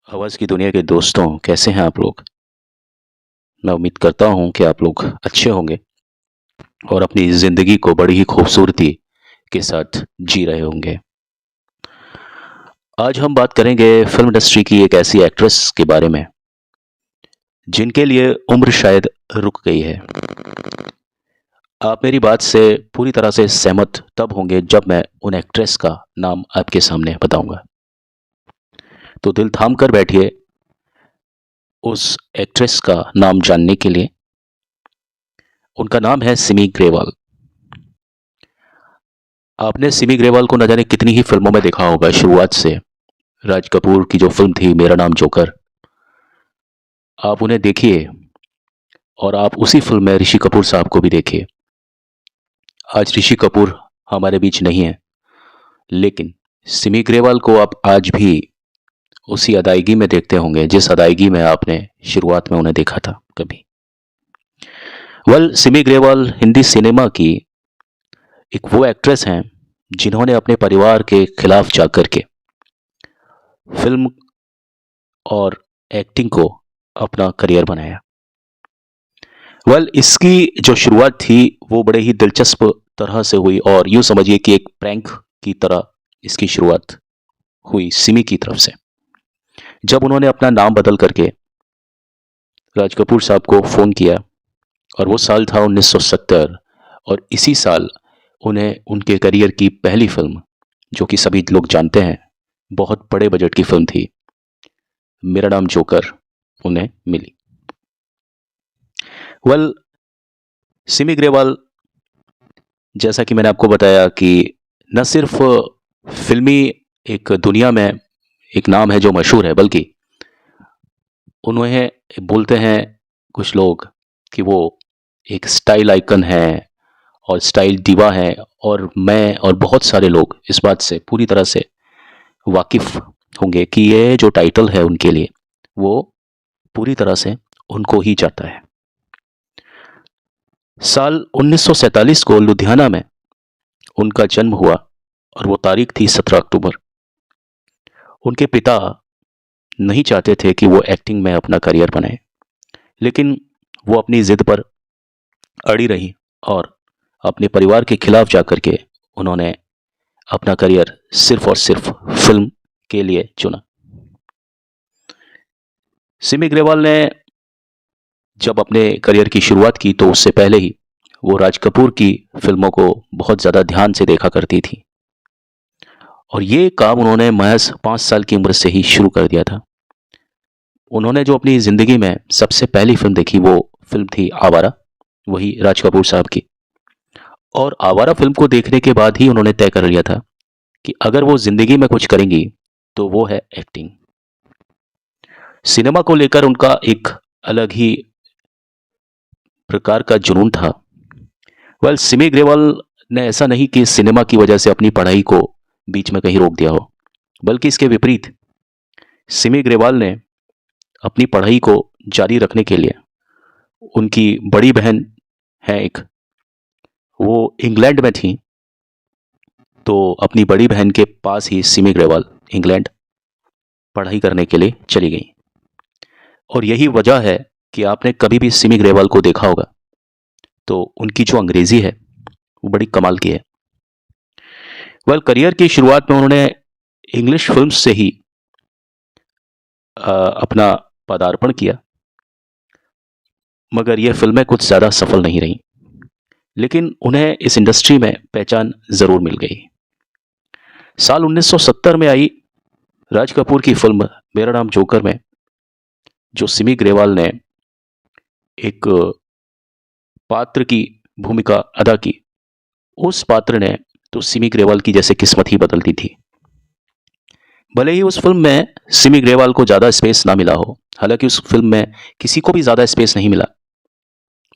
आवाज़ की दुनिया के दोस्तों, कैसे हैं आप लोग? मैं उम्मीद करता हूँ कि आप लोग अच्छे होंगे और अपनी ज़िंदगी को बड़ी ही खूबसूरती के साथ जी रहे होंगे। आज हम बात करेंगे फ़िल्म इंडस्ट्री की एक ऐसी एक्ट्रेस के बारे में, जिनके लिए उम्र शायद रुक गई है। आप मेरी बात से पूरी तरह से सहमत तब होंगे जब मैं उन एक्ट्रेस का नाम आपके सामने बताऊँगा। तो दिल थाम कर बैठिए उस एक्ट्रेस का नाम जानने के लिए। उनका नाम है सिमी ग्रेवाल। आपने सिमी ग्रेवाल को न जाने कितनी ही फ़िल्मों में देखा होगा शुरुआत से। राज कपूर की जो फ़िल्म थी मेरा नाम जोकर, आप उन्हें देखिए और आप उसी फ़िल्म में ऋषि कपूर साहब को भी देखिए। आज ऋषि कपूर हमारे बीच नहीं है, लेकिन सिमी ग्रेवाल को आप आज भी उसी अदायगी में देखते होंगे जिस अदायगी में आपने शुरुआत में उन्हें देखा था कभी। सिमी ग्रेवाल हिंदी सिनेमा की एक वो एक्ट्रेस हैं जिन्होंने अपने परिवार के खिलाफ जाकर के फ़िल्म और एक्टिंग को अपना करियर बनाया। इसकी जो शुरुआत थी वो बड़े ही दिलचस्प तरह से हुई और यूँ समझिए कि एक प्रैंक की तरह इसकी शुरुआत हुई सिमी की तरफ से। जब उन्होंने अपना नाम बदल करके राज कपूर साहब को फ़ोन किया और वो साल था 1970 और इसी साल उन्हें उनके करियर की पहली फ़िल्म, जो कि सभी लोग जानते हैं, बहुत बड़े बजट की फ़िल्म थी, मेरा नाम जोकर, उन्हें मिली। सिमी ग्रेवाल, जैसा कि मैंने आपको बताया कि न सिर्फ फिल्मी एक दुनिया में एक नाम है जो मशहूर है, बल्कि उन्हें बोलते हैं कुछ लोग कि वो एक स्टाइल आइकन है और स्टाइल दीवा है। और मैं और बहुत सारे लोग इस बात से पूरी तरह से वाकिफ़ होंगे कि ये जो टाइटल है उनके लिए, वो पूरी तरह से उनको ही जाता है। साल 1947 को लुधियाना में उनका जन्म हुआ और वो तारीख थी 17 अक्टूबर। उनके पिता नहीं चाहते थे कि वो एक्टिंग में अपना करियर बनाए, लेकिन वो अपनी ज़िद पर अड़ी रही और अपने परिवार के खिलाफ जाकर के उन्होंने अपना करियर सिर्फ और सिर्फ फिल्म के लिए चुना। सिमी ग्रेवाल ने जब अपने करियर की शुरुआत की तो उससे पहले ही वो राज कपूर की फिल्मों को बहुत ज़्यादा ध्यान से देखा करती थी और ये काम उन्होंने महज 5 साल की उम्र से ही शुरू कर दिया था। उन्होंने जो अपनी ज़िंदगी में सबसे पहली फ़िल्म देखी वो फ़िल्म थी आवारा, वही राज कपूर साहब की। और आवारा फ़िल्म को देखने के बाद ही उन्होंने तय कर लिया था कि अगर वो ज़िंदगी में कुछ करेंगी तो वो है एक्टिंग। सिनेमा को लेकर उनका एक अलग ही प्रकार का जुनून था। सिमी ग्रेवाल ने ऐसा नहीं कि सिनेमा की वजह से अपनी पढ़ाई को बीच में कहीं रोक दिया हो, बल्कि इसके विपरीत सिमी ग्रेवाल ने अपनी पढ़ाई को जारी रखने के लिए, उनकी बड़ी बहन है एक, वो इंग्लैंड में थी, तो अपनी बड़ी बहन के पास ही सिमी ग्रेवाल इंग्लैंड पढ़ाई करने के लिए चली गई। और यही वजह है कि आपने कभी भी सिमी ग्रेवाल को देखा होगा तो उनकी जो अंग्रेज़ी है वो बड़ी कमाल की है। करियर की शुरुआत में उन्होंने इंग्लिश फिल्म से ही अपना पदार्पण किया, मगर ये फिल्में कुछ ज़्यादा सफल नहीं रहीं, लेकिन उन्हें इस इंडस्ट्री में पहचान ज़रूर मिल गई। साल 1970 में आई राज कपूर की फिल्म मेरा नाम जोकर में जो सिमी ग्रेवाल ने एक पात्र की भूमिका अदा की, उस पात्र ने तो सिमी ग्रेवाल की जैसे किस्मत ही बदल दी थी। भले ही उस फिल्म में सिमी ग्रेवाल को ज़्यादा स्पेस ना मिला हो, हालांकि उस फिल्म में किसी को भी ज़्यादा स्पेस नहीं मिला,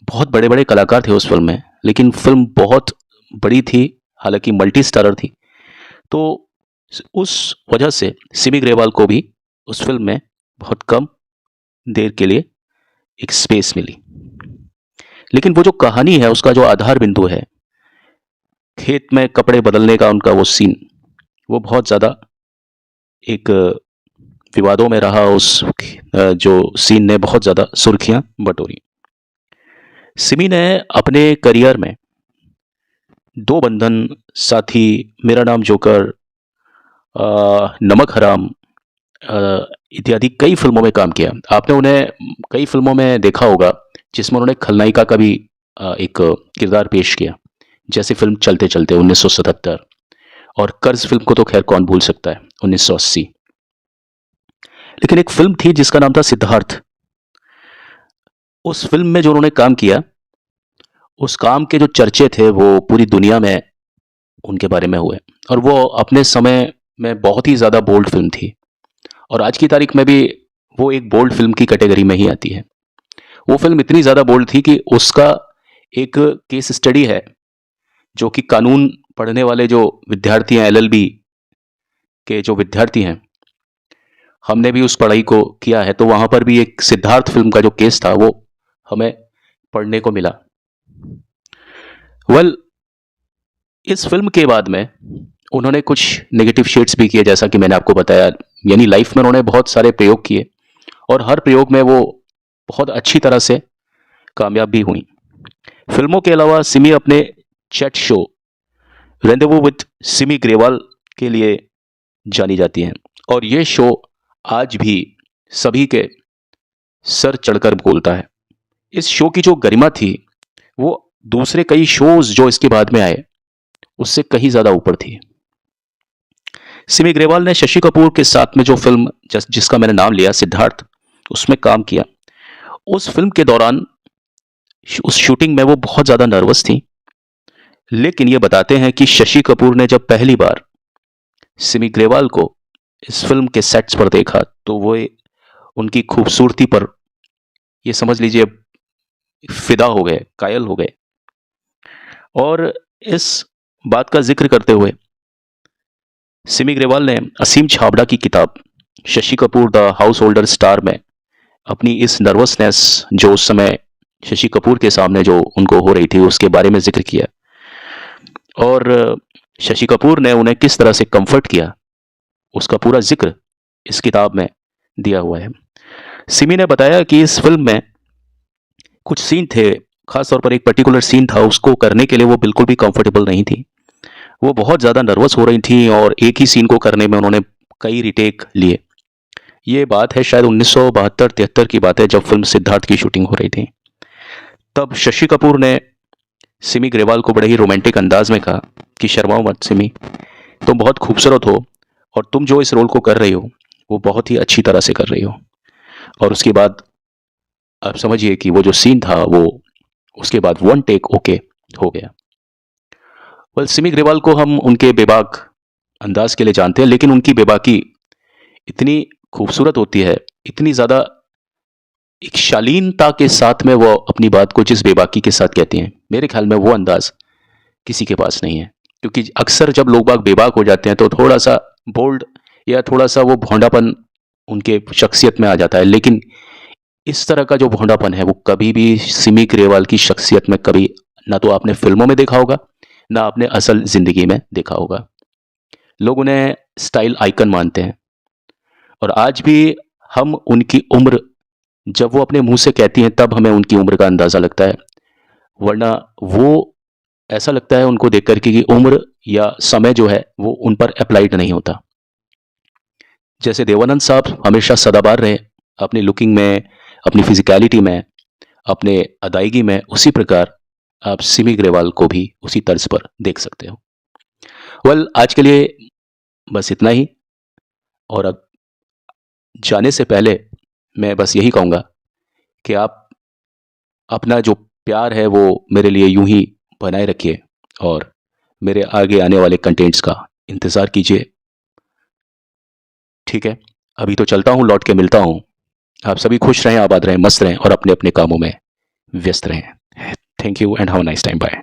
बहुत बड़े बड़े कलाकार थे उस फिल्म में, लेकिन फिल्म बहुत बड़ी थी, हालांकि मल्टी स्टारर थी, तो उस वजह से सिमी ग्रेवाल को भी उस फिल्म में बहुत कम देर के लिए एक स्पेस मिली। लेकिन वो जो कहानी है, उसका जो आधार बिंदु है, खेत में कपड़े बदलने का उनका वो सीन, वो बहुत ज़्यादा एक विवादों में रहा, उस जो सीन ने बहुत ज़्यादा सुर्खियां बटोरी। सिमी ने अपने करियर में दो बंधन, साथी, मेरा नाम जोकर, नमक हराम इत्यादि कई फिल्मों में काम किया। आपने उन्हें कई फिल्मों में देखा होगा जिसमें उन्होंने खलनायिका का भी एक किरदार पेश किया, जैसे फिल्म चलते चलते 1977, और कर्ज फिल्म को तो खैर कौन भूल सकता है, 1980। लेकिन एक फिल्म थी जिसका नाम था सिद्धार्थ। उस फिल्म में जो उन्होंने काम किया, उस काम के जो चर्चे थे वो पूरी दुनिया में उनके बारे में हुए, और वो अपने समय में बहुत ही ज़्यादा बोल्ड फिल्म थी, और आज की तारीख में भी वो एक बोल्ड फिल्म की कैटेगरी में ही आती है। वो फिल्म इतनी ज़्यादा बोल्ड थी कि उसका एक केस स्टडी है, जो कि कानून पढ़ने वाले जो विद्यार्थी हैं, एलएलबी के जो विद्यार्थी हैं, हमने भी उस पढ़ाई को किया है, तो वहाँ पर भी एक सिद्धार्थ फिल्म का जो केस था वो हमें पढ़ने को मिला। वेल, इस फिल्म के बाद में उन्होंने कुछ नेगेटिव शेड्स भी किए, जैसा कि मैंने आपको बताया। यानी लाइफ में उन्होंने बहुत सारे प्रयोग किए, और हर प्रयोग में वो बहुत अच्छी तरह से कामयाब भी हुई। फिल्मों के अलावा सिमी अपने chat show rendezvous with Simi Grewal के लिए जानी जाती हैं, और ये शो आज भी सभी के सर चढ़कर बोलता है। इस शो की जो गरिमा थी वो दूसरे कई शोज जो इसके बाद में आए उससे कहीं ज़्यादा ऊपर थी। सिमी ग्रेवाल ने शशि कपूर के साथ में जो फिल्म जिसका मैंने नाम लिया, सिद्धार्थ, उसमें काम किया। उस फिल्म के दौरान उस शूटिंग में वो बहुत ज़्यादा नर्वस थी, लेकिन ये बताते हैं कि शशि कपूर ने जब पहली बार सिमी ग्रेवाल को इस फिल्म के सेट्स पर देखा तो वो उनकी खूबसूरती पर, ये समझ लीजिए, फिदा हो गए, कायल हो गए। और इस बात का जिक्र करते हुए सिमी ग्रेवाल ने असीम छाबड़ा की किताब Shashi Kapoor the house holder star में अपनी इस नर्वसनेस जो उस समय शशि कपूर के सामने जो उनको हो रही थी उसके बारे में जिक्र किया, और शशि कपूर ने उन्हें किस तरह से कंफर्ट किया उसका पूरा जिक्र इस किताब में दिया हुआ है। सिमी ने बताया कि इस फिल्म में कुछ सीन थे, खासतौर पर एक पर्टिकुलर सीन था, उसको करने के लिए वो बिल्कुल भी कंफर्टेबल नहीं थी। वो बहुत ज़्यादा नर्वस हो रही थी, और एक ही सीन को करने में उन्होंने कई रिटेक लिए। ये बात है शायद 1972-73 की बात है, जब फिल्म सिद्धार्थ की शूटिंग हो रही थी। तब शशि कपूर ने सिमी ग्रेवाल को बड़े ही रोमांटिक अंदाज में कहा कि शर्माओ मत सिमी, तुम बहुत खूबसूरत हो, और तुम जो इस रोल को कर रही हो वो बहुत ही अच्छी तरह से कर रही हो। और उसके बाद आप समझिए कि वो जो सीन था वो उसके बाद वन टेक ओके हो गया। वेल, सिमी ग्रेवाल को हम उनके बेबाक अंदाज के लिए जानते हैं, लेकिन उनकी बेबाकी इतनी खूबसूरत होती है, इतनी ज़्यादा एक शालीनता के साथ में वो अपनी बात को जिस बेबाकी के साथ कहती हैं, मेरे ख्याल में वो अंदाज किसी के पास नहीं है। क्योंकि अक्सर जब लोग बाग बेबाक हो जाते हैं तो थोड़ा सा बोल्ड या थोड़ा सा वो भोंडापन उनके शख्सियत में आ जाता है, लेकिन इस तरह का जो भोंडापन है वो कभी भी सिमी ग्रेवाल की शख्सियत में कभी ना तो आपने फिल्मों में देखा होगा, ना आपने असल जिंदगी में देखा होगा। लोग उन्हें स्टाइल आइकन मानते हैं, और आज भी हम उनकी उम्र जब वो अपने मुंह से कहती हैं तब हमें उनकी उम्र का अंदाज़ा लगता है, वरना वो ऐसा लगता है उनको देख करके कि उम्र या समय जो है वो उन पर अप्लाइड नहीं होता। जैसे देवानंद साहब हमेशा सदाबहार रहे अपनी लुकिंग में, अपनी फिजिकलिटी में, अपने अदायगी में, उसी प्रकार आप सिमी ग्रेवाल को भी उसी तर्ज पर देख सकते हो। वेल, आज के लिए बस इतना ही, और अब जाने से पहले मैं बस यही कहूँगा कि आप अपना जो प्यार है वो मेरे लिए यूं ही बनाए रखिए, और मेरे आगे आने वाले कंटेंट्स का इंतज़ार कीजिए। ठीक है, अभी तो चलता हूँ, लौट के मिलता हूँ। आप सभी खुश रहें, आबाद रहें, मस्त रहें, और अपने अपने कामों में व्यस्त रहें। Thank you and have a nice time. Bye.